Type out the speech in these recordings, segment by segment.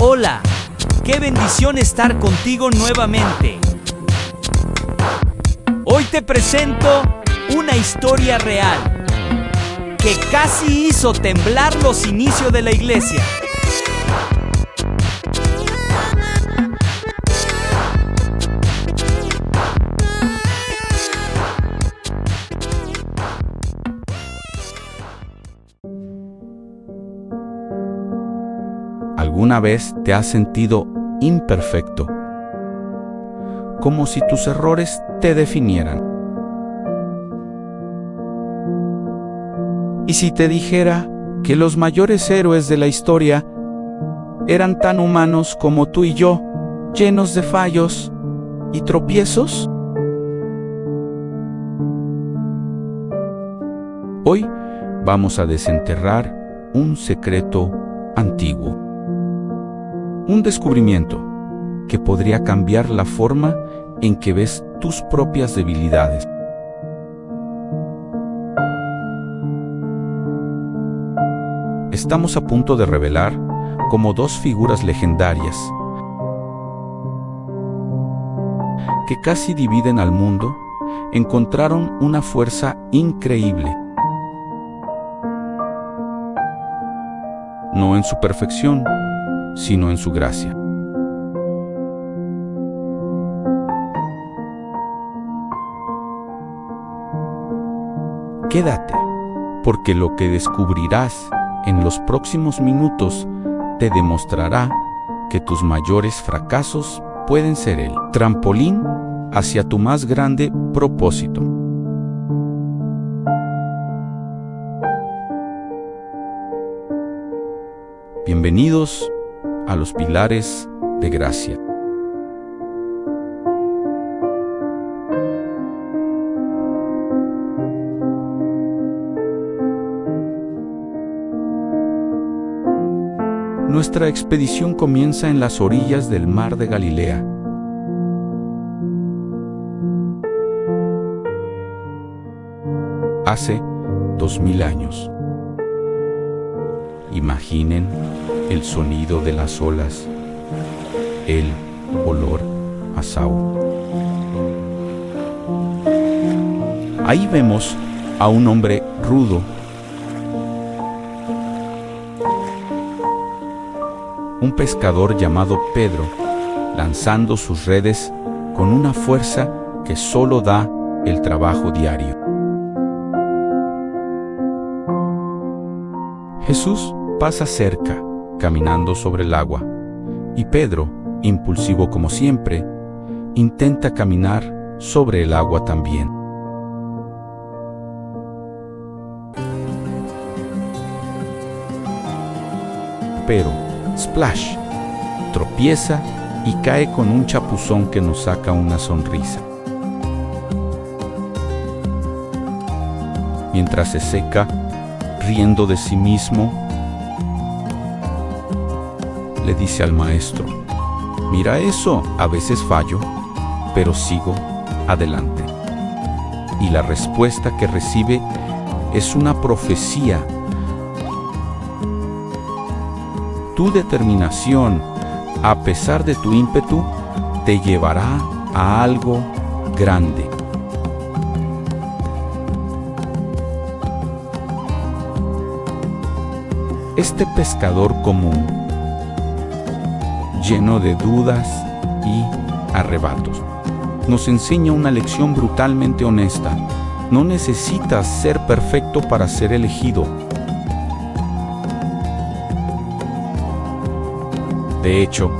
Hola, qué bendición estar contigo nuevamente. Hoy te presento una historia real que casi hizo temblar los inicios de la iglesia. ¿Alguna vez te has sentido imperfecto? Como si tus errores te definieran. ¿Y si te dijera que los mayores héroes de la historia eran tan humanos como tú y yo, llenos de fallos y tropiezos? Hoy vamos a desenterrar un secreto antiguo. Un descubrimiento que podría cambiar la forma en que ves tus propias debilidades. Estamos a punto de revelar cómo dos figuras legendarias que casi dividen al mundo encontraron una fuerza increíble. No en su perfección, sino en su gracia. Quédate, porque lo que descubrirás en los próximos minutos te demostrará que tus mayores fracasos pueden ser el trampolín hacia tu más grande propósito. Bienvenidos a los pilares de gracia. Nuestra expedición comienza en las orillas del mar de Galilea. Hace 2000 años. Imaginen el sonido de las olas, el olor a sal. Ahí vemos a un hombre rudo, un pescador llamado Pedro, lanzando sus redes con una fuerza que solo da el trabajo diario. Jesús pasa cerca, caminando sobre el agua, y Pedro, impulsivo como siempre, intenta caminar sobre el agua también. Pero, splash, tropieza y cae con un chapuzón que nos saca una sonrisa. Mientras se seca, riendo de sí mismo, le dice al maestro: mira eso, a veces fallo, pero sigo adelante. Y la respuesta que recibe es una profecía. Tu determinación, a pesar de tu ímpetu, te llevará a algo grande. Este pescador común, lleno de dudas y arrebatos, nos enseña una lección brutalmente honesta. No necesitas ser perfecto para ser elegido. De hecho,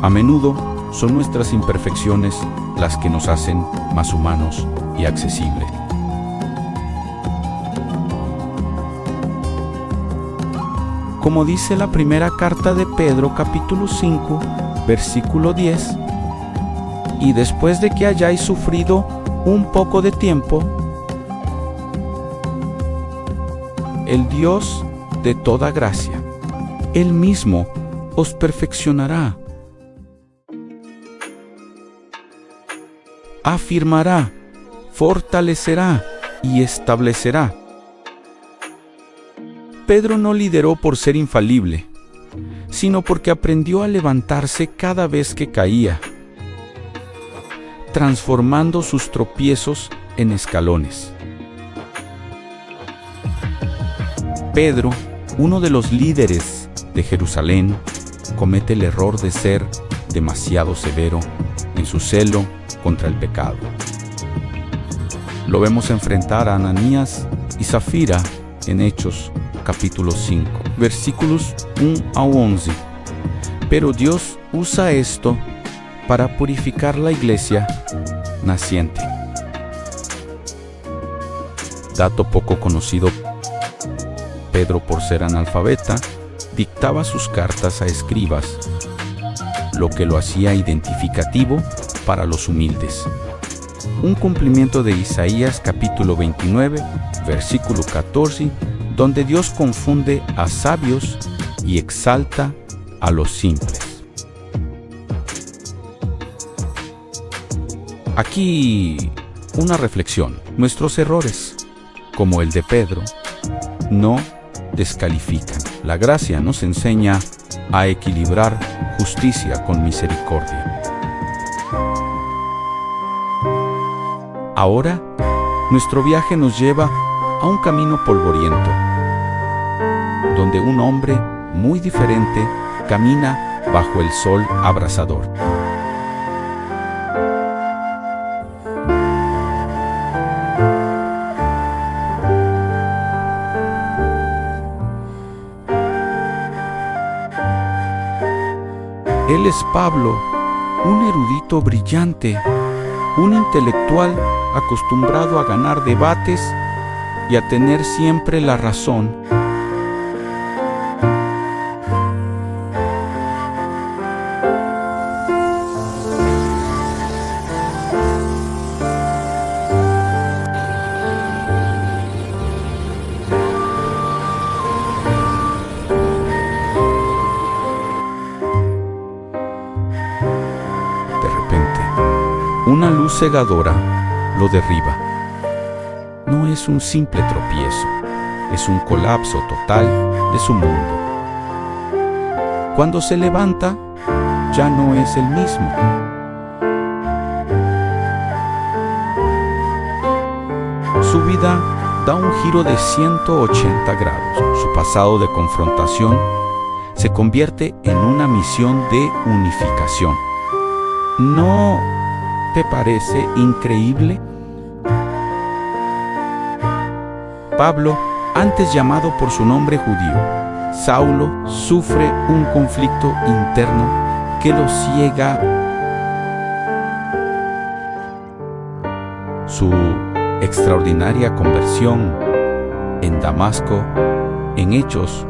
a menudo son nuestras imperfecciones las que nos hacen más humanos y accesibles. Como dice la primera carta de Pedro, capítulo 5, versículo 10, y después de que hayáis sufrido un poco de tiempo, el Dios de toda gracia, Él mismo os perfeccionará, afirmará, fortalecerá y establecerá. Pedro no lideró por ser infalible, sino porque aprendió a levantarse cada vez que caía, transformando sus tropiezos en escalones. Pedro, uno de los líderes de Jerusalén, comete el error de ser demasiado severo en su celo contra el pecado. Lo vemos enfrentar a Ananías y Zafira en Hechos capítulo 5, versículos 1 a 11. Pero Dios usa esto para purificar la iglesia naciente. Dato poco conocido: Pedro, por ser analfabeta, dictaba sus cartas a escribas, lo que lo hacía identificativo para los humildes. Un cumplimiento de Isaías capítulo 29, versículo 14, donde Dios confunde a sabios y exalta a los simples. Aquí una reflexión: nuestros errores, como el de Pedro, no descalifican. La gracia nos enseña a equilibrar justicia con misericordia. Ahora, nuestro viaje nos lleva a un camino polvoriento, donde un hombre muy diferente camina bajo el sol abrasador. Él es Pablo, un erudito brillante, un intelectual acostumbrado a ganar debates y a tener siempre la razón. Una luz cegadora lo derriba. No es un simple tropiezo, es un colapso total de su mundo. Cuando se levanta, ya no es el mismo. Su vida da un giro de 180 grados. Su pasado de confrontación se convierte en una misión de unificación. ¿No te parece increíble? Pablo, antes llamado por su nombre judío, Saulo, sufre un conflicto interno que lo ciega. Su extraordinaria conversión en Damasco, en Hechos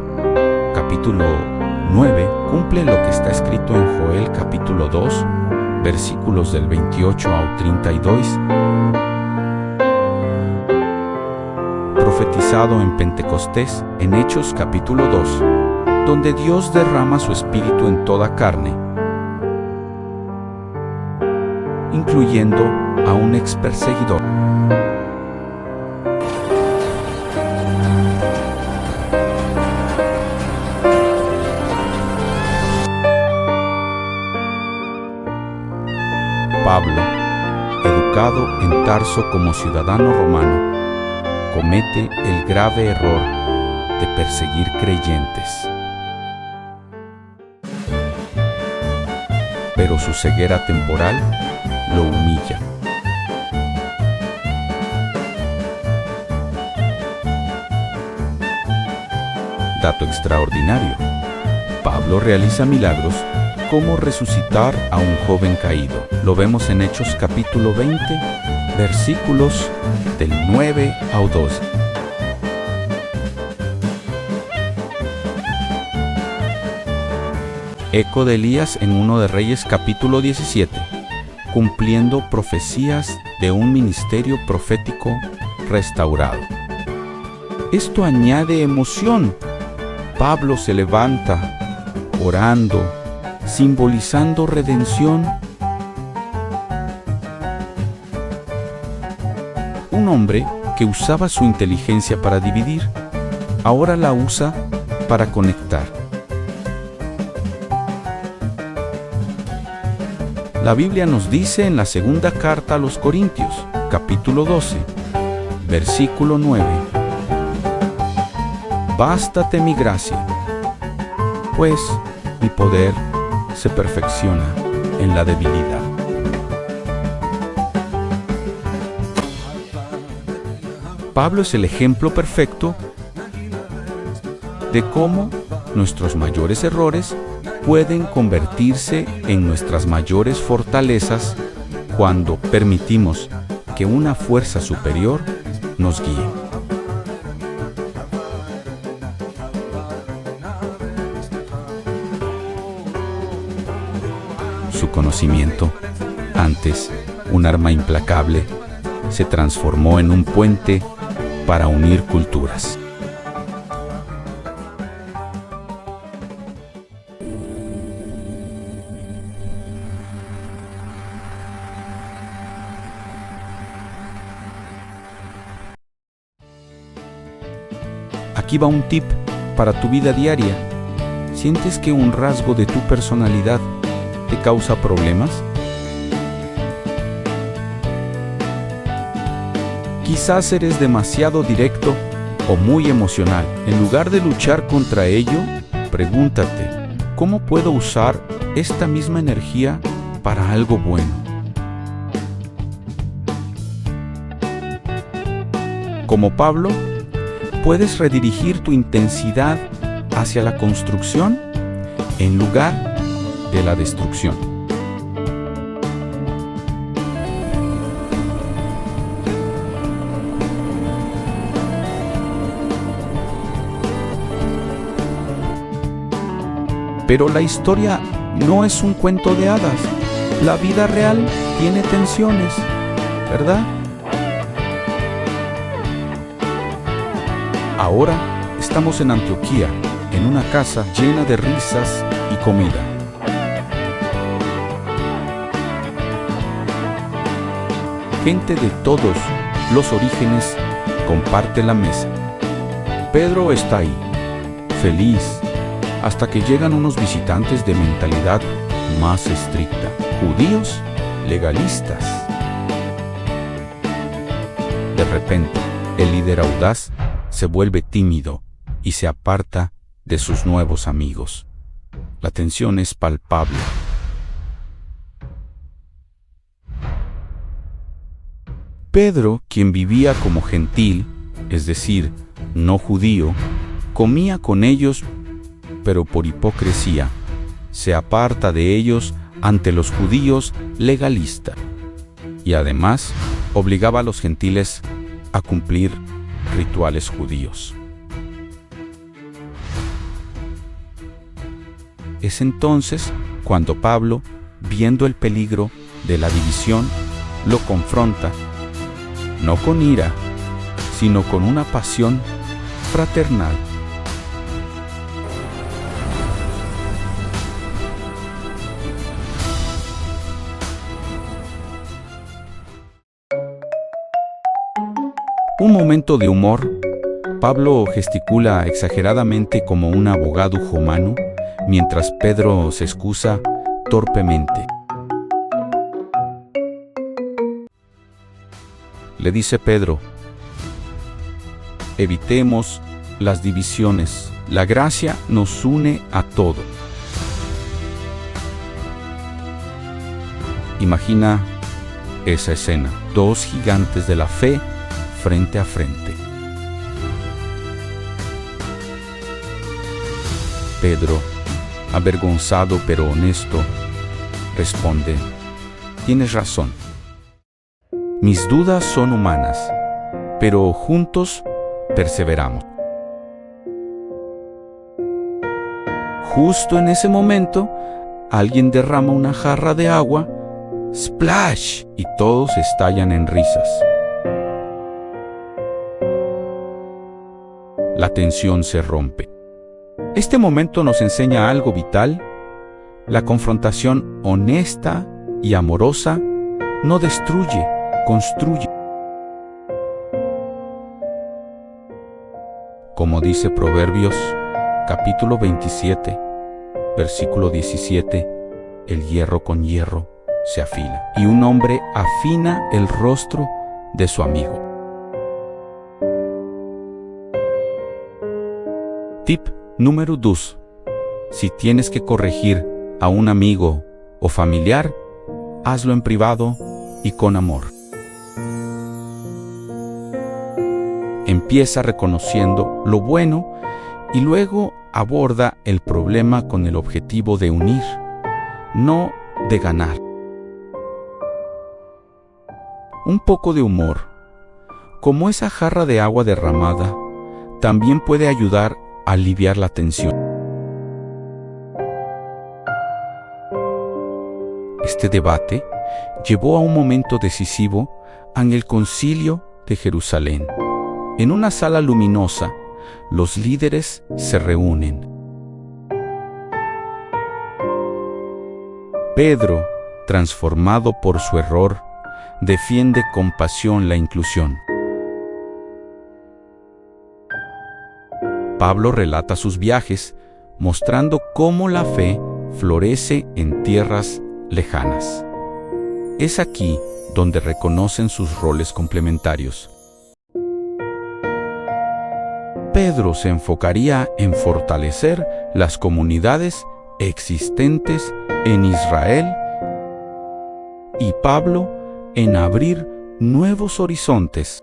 capítulo 9, cumple lo que está escrito en Joel capítulo 2, versículos del 28 al 32, profetizado en Pentecostés en Hechos capítulo 2, donde Dios derrama su espíritu en toda carne, incluyendo a un ex perseguidor. Pablo, educado en Tarso como ciudadano romano, comete el grave error de perseguir creyentes. Pero su ceguera temporal lo humilla. Dato extraordinario: Pablo realiza milagros como resucitar a un joven caído. Lo vemos en Hechos capítulo 20, versículos del 9 al 12. Eco de Elías en 1 de Reyes capítulo 17, cumpliendo profecías de un ministerio profético restaurado. Esto añade emoción. Pablo se levanta, orando, simbolizando redención. Un hombre que usaba su inteligencia para dividir, ahora la usa para conectar. La Biblia nos dice en la segunda carta a los Corintios, capítulo 12, versículo 9: Bástate mi gracia, pues mi poder se perfecciona en la debilidad. Pablo es el ejemplo perfecto de cómo nuestros mayores errores pueden convertirse en nuestras mayores fortalezas cuando permitimos que una fuerza superior nos guíe. Su conocimiento, antes un arma implacable, se transformó en un puente para unir culturas. Aquí va un tip para tu vida diaria. ¿Sientes que un rasgo de tu personalidad te causa problemas? Quizás eres demasiado directo o muy emocional. En lugar de luchar contra ello, pregúntate, ¿cómo puedo usar esta misma energía para algo bueno? Como Pablo, puedes redirigir tu intensidad hacia la construcción en lugar de la destrucción. Pero la historia no es un cuento de hadas. La vida real tiene tensiones, ¿verdad? Ahora estamos en Antioquía, en una casa llena de risas y comida. Gente de todos los orígenes comparte la mesa. Pedro está ahí, feliz, hasta que llegan unos visitantes de mentalidad más estricta, judíos legalistas. De repente, el líder audaz se vuelve tímido y se aparta de sus nuevos amigos. La tensión es palpable. Pedro, quien vivía como gentil, es decir, no judío, comía con ellos, pero por hipocresía, se aparta de ellos ante los judíos legalistas, y además obligaba a los gentiles a cumplir rituales judíos. Es entonces cuando Pablo, viendo el peligro de la división, lo confronta, no con ira, sino con una pasión fraternal. Un momento de humor. Pablo gesticula exageradamente como un abogado jomano, mientras Pedro se excusa torpemente. Le dice Pedro: evitemos las divisiones. La gracia nos une a todos. Imagina esa escena: dos gigantes de la fe frente a frente. Pedro, avergonzado pero honesto, responde: tienes razón. Mis dudas son humanas, pero juntos perseveramos. Justo en ese momento, alguien derrama una jarra de agua, ¡splash!, y todos estallan en risas. La tensión se rompe. Este momento nos enseña algo vital. La confrontación honesta y amorosa no destruye, construye. Como dice Proverbios, capítulo 27, versículo 17, el hierro con hierro se afila y un hombre afina el rostro de su amigo. Tip número 2. Si tienes que corregir a un amigo o familiar, hazlo en privado y con amor. Empieza reconociendo lo bueno y luego aborda el problema con el objetivo de unir, no de ganar. Un poco de humor, como esa jarra de agua derramada, también puede ayudar a aliviar la tensión. Este debate llevó a un momento decisivo en el Concilio de Jerusalén. En una sala luminosa, los líderes se reúnen. Pedro, transformado por su error, defiende con pasión la inclusión. Pablo relata sus viajes, mostrando cómo la fe florece en tierras lejanas. Es aquí donde reconocen sus roles complementarios. Pedro se enfocaría en fortalecer las comunidades existentes en Israel y Pablo en abrir nuevos horizontes.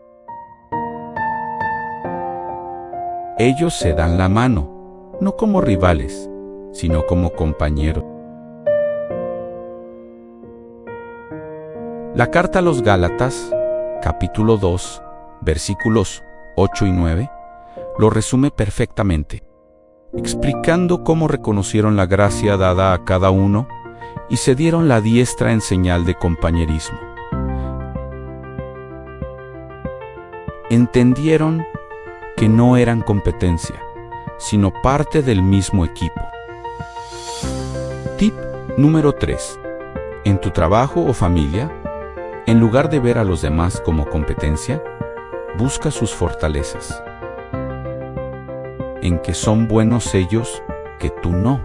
Ellos se dan la mano, no como rivales, sino como compañeros. La carta a los Gálatas, capítulo 2, versículos 8 y 9, lo resume perfectamente, explicando cómo reconocieron la gracia dada a cada uno y se dieron la diestra en señal de compañerismo. Entendieron que no eran competencia, sino parte del mismo equipo. Tip número 3. En tu trabajo o familia, en lugar de ver a los demás como competencia, busca sus fortalezas, en que son buenos ellos que tú no,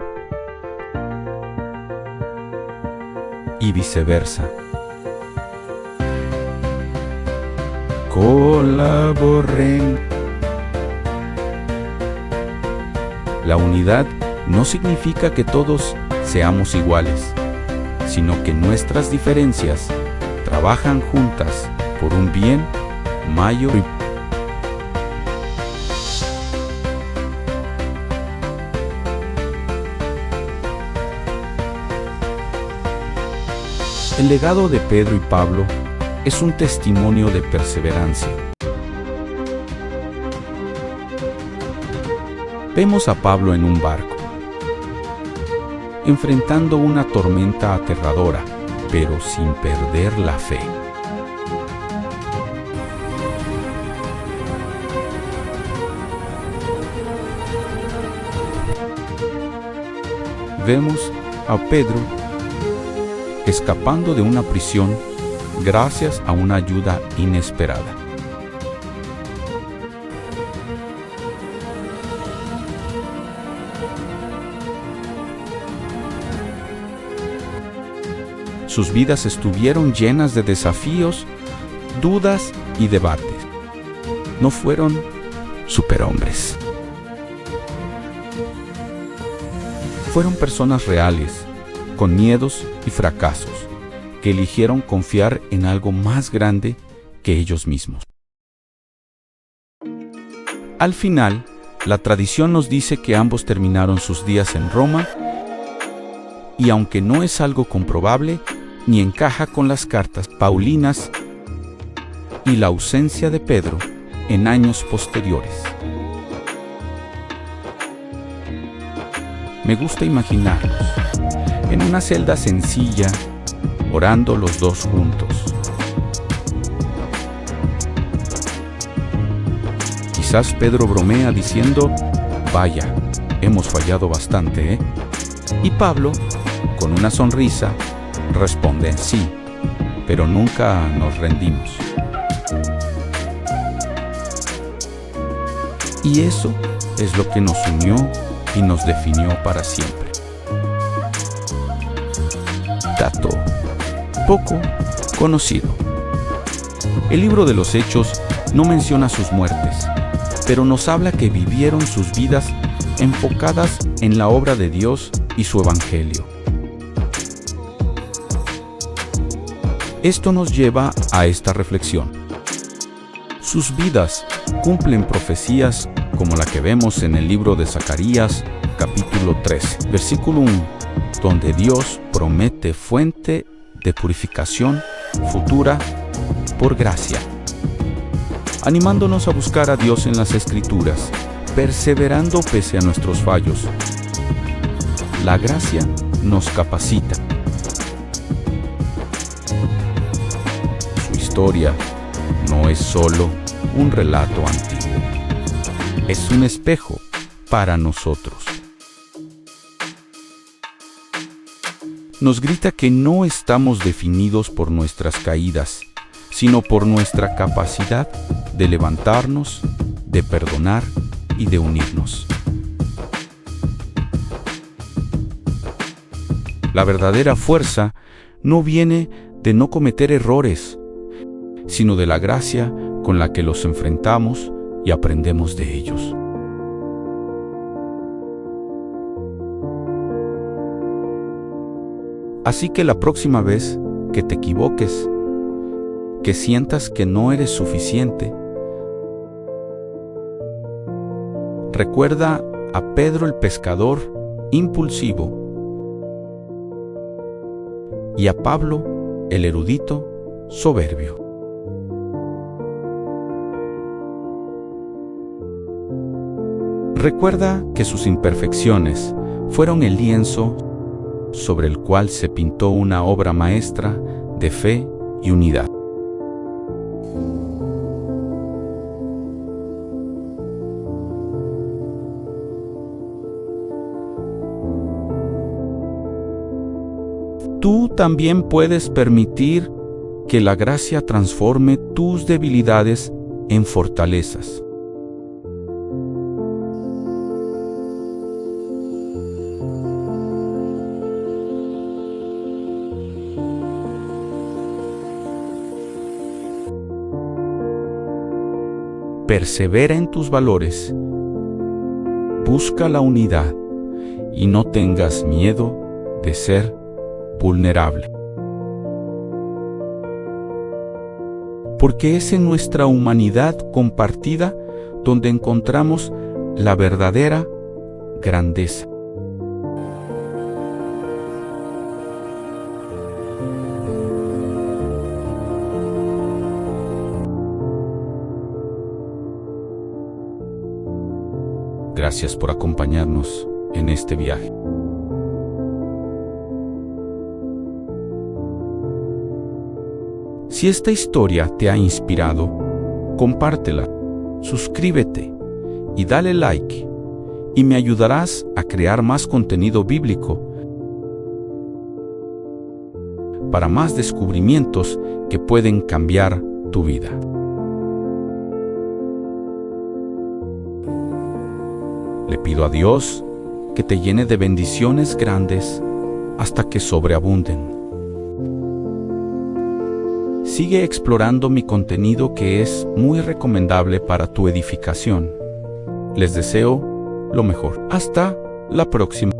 y viceversa. Colaboren. La unidad no significa que todos seamos iguales, sino que nuestras diferencias trabajan juntas por un bien mayor. El legado de Pedro y Pablo es un testimonio de perseverancia. Vemos a Pablo en un barco, enfrentando una tormenta aterradora, pero sin perder la fe. Vemos a Pedro escapando de una prisión gracias a una ayuda inesperada. Sus vidas estuvieron llenas de desafíos, dudas y debates. No fueron superhombres. Fueron personas reales, con miedos y fracasos, que eligieron confiar en algo más grande que ellos mismos. Al final, la tradición nos dice que ambos terminaron sus días en Roma, y aunque no es algo comprobable, ni encaja con las cartas paulinas y la ausencia de Pedro en años posteriores. Me gusta imaginarlos en una celda sencilla, orando los dos juntos. Quizás Pedro bromea diciendo, vaya, hemos fallado bastante, ¿eh? Y Pablo, con una sonrisa, responde, sí, pero nunca nos rendimos. Y eso es lo que nos unió y nos definió para siempre. Dato poco conocido. El libro de los Hechos no menciona sus muertes, pero nos habla que vivieron sus vidas enfocadas en la obra de Dios y su evangelio. Esto nos lleva a esta reflexión. Sus vidas cumplen profecías como la que vemos en el libro de Zacarías, capítulo 13, versículo 1, donde Dios promete fuente de purificación futura por gracia, animándonos a buscar a Dios en las Escrituras, perseverando pese a nuestros fallos. La gracia nos capacita. Su historia no es solo un relato antiguo, es un espejo para nosotros. Nos grita que no estamos definidos por nuestras caídas, sino por nuestra capacidad de levantarnos, de perdonar y de unirnos. La verdadera fuerza no viene de no cometer errores, sino de la gracia con la que los enfrentamos y aprendemos de ellos. Así que la próxima vez que te equivoques, que sientas que no eres suficiente, recuerda a Pedro el pescador impulsivo y a Pablo el erudito soberbio. Recuerda que sus imperfecciones fueron el lienzo sobre el cual se pintó una obra maestra de fe y unidad. Tú también puedes permitir que la gracia transforme tus debilidades en fortalezas. Persevera en tus valores, busca la unidad y no tengas miedo de ser vulnerable. Porque es en nuestra humanidad compartida donde encontramos la verdadera grandeza. Gracias por acompañarnos en este viaje. Si esta historia te ha inspirado, compártela, suscríbete y dale like, y me ayudarás a crear más contenido bíblico para más descubrimientos que pueden cambiar tu vida. Le pido a Dios que te llene de bendiciones grandes hasta que sobreabunden. Sigue explorando mi contenido que es muy recomendable para tu edificación. Les deseo lo mejor. Hasta la próxima.